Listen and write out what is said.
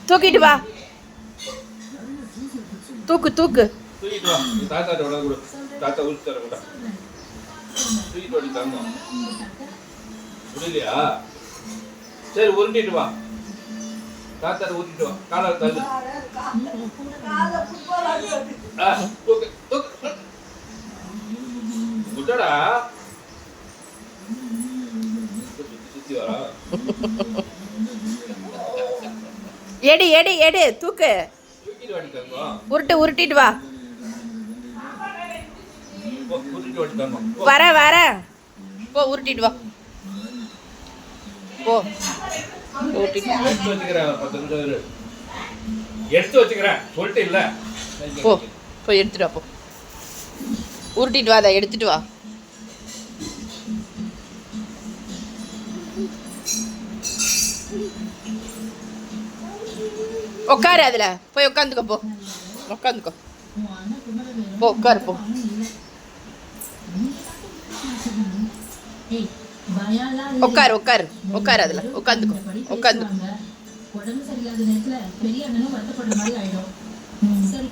தூக்கிட்டு வா. தூக்கு தூக்கு. தூக்கிட்டு வா. தாத்தாட்ட விட கூட. தாத்தா ஊசி தர கூட. தூக்கிட்டு ஓடி தரணும். முடியலையா? சரி உருட்டிட்டு வா. தாத்தாட்ட ஊட்டிட்டு வா. காலை தள்ளு. தூக்கு தூக்கு. விட்டடா. சுத்தி வரா. எடு எடு எடு தூக்கு. உருட்டு உருட்டிட்டு வா. வர வர போ உருட்டிட்டு வா. போ எடுத்து வச்சுக்கிறேன் சொல்லிட்டு இல்ல. போ போய் எடுத்துட்டு வா. போ உருட்டிட்டு வா. அதை எடுத்துட்டு வா. உட்காரு. அதுல போய் உட்காந்துக்கோ. போ உட்காந்துக்கோ. போ உட்காரு. போ உட்காரு உட்காரு உட்காரு. அதுல உட்காந்துக்கோ. உட்காந்துக்கோ. உடம்பு சரியில்லாத நேரத்துல பெரிய அண்ணனும் வருத்தப்படுற மாதிரி ஆயிடும். சரி